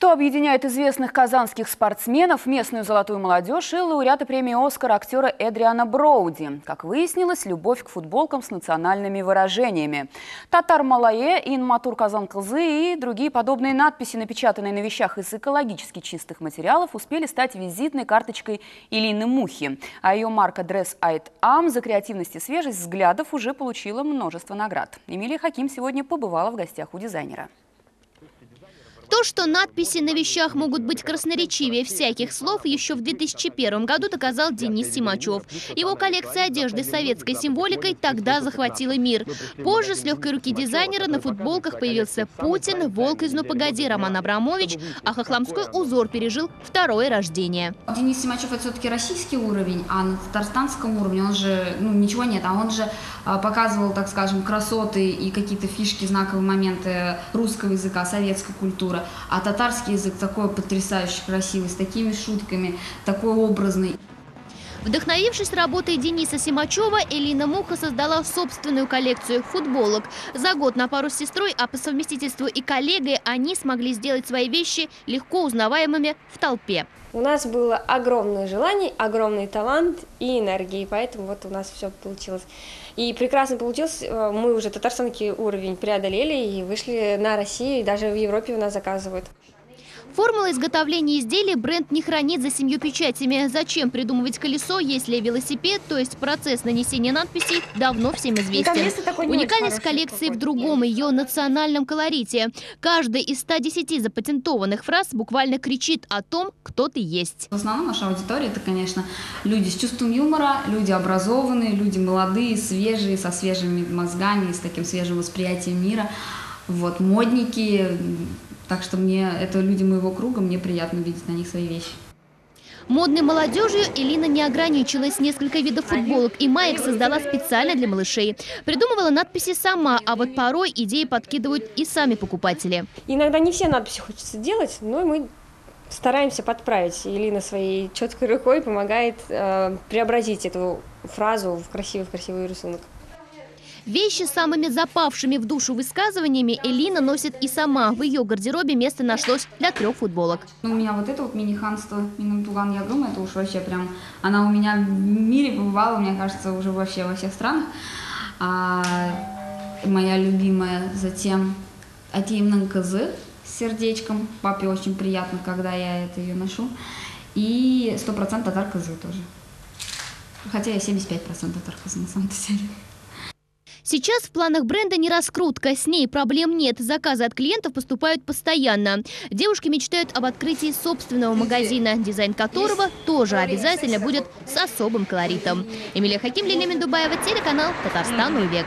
Что объединяет известных казанских спортсменов, местную золотую молодежь и лауреата премии «Оскар» актера Эдриана Броуди? Как выяснилось, любовь к футболкам с национальными выражениями. «Татар Малае», «Ин Матур Казан Кызы» и другие подобные надписи, напечатанные на вещах из экологически чистых материалов, успели стать визитной карточкой Илины Мухи. А ее марка «Dress Aid Am» за креативность и свежесть взглядов уже получила множество наград. Эмилия Хаким сегодня побывала в гостях у дизайнера. То, что надписи на вещах могут быть красноречивее всяких слов, еще в 2001 году доказал Денис Симачев. Его коллекция одежды с советской символикой тогда захватила мир. Позже с легкой руки дизайнера на футболках появился Путин, волк из «Ну погоди» Роман Абрамович, а хохломской узор пережил второе рождение. Денис Симачев — это все-таки российский уровень, а на татарстанском уровне он же, ничего нет, а он же показывал, так скажем, красоты и какие-то фишки, знаковые моменты русского языка, советской культуры. А татарский язык такой потрясающе красивый, с такими шутками, такой образный. Вдохновившись работой Дениса Симачева, Элина Муха создала собственную коллекцию футболок. За год на пару с сестрой, а по совместительству и коллегой, они смогли сделать свои вещи легко узнаваемыми в толпе. У нас было огромное желание, огромный талант и энергия, поэтому вот у нас все получилось. И прекрасно получилось, мы уже татарстанский уровень преодолели и вышли на Россию, и даже в Европе у нас заказывают. Формула изготовления изделий бренд не хранит за 7 печатями. Зачем придумывать колесо, если велосипед, то есть процесс нанесения надписей, давно всем известен. Уникальность коллекции в другом, ее национальном колорите. Каждая из 110 запатентованных фраз буквально кричит о том, кто ты есть. В основном наша аудитория — это, конечно, люди с чувством юмора, люди образованные, люди молодые, свежие, со свежими мозгами, с таким свежим восприятием мира. Вот, модники. Так что это люди моего круга, мне приятно видеть на них свои вещи. Модной молодежью Элина не ограничилась. Несколько видов футболок и маек создала специально для малышей. Придумывала надписи сама, а вот порой идеи подкидывают и сами покупатели. Иногда не все надписи хочется делать, но мы стараемся подправить. Элина своей четкой рукой помогает преобразить эту фразу в красивый рисунок. Вещи с самыми запавшими в душу высказываниями Элина носит и сама. В ее гардеробе место нашлось для 3 футболок. У меня вот это вот мини-ханство Минамтуган Ягрум, это уж вообще прям, она у меня в мире побывала, мне кажется, уже вообще во всех странах. Моя любимая, затем Атиимнан Кызы с сердечком. Папе очень приятно, когда я ее ношу. И 100% Татар Кызы тоже. Хотя я 75% Татар Кызы на самом деле. Сейчас в планах бренда не раскрутка, с ней проблем нет. Заказы от клиентов поступают постоянно. Девушки мечтают об открытии собственного магазина, дизайн которого тоже обязательно будет с особым колоритом. Эмилия Хаким, Лилия Мендубаева, телеканал «Татарстан. Век».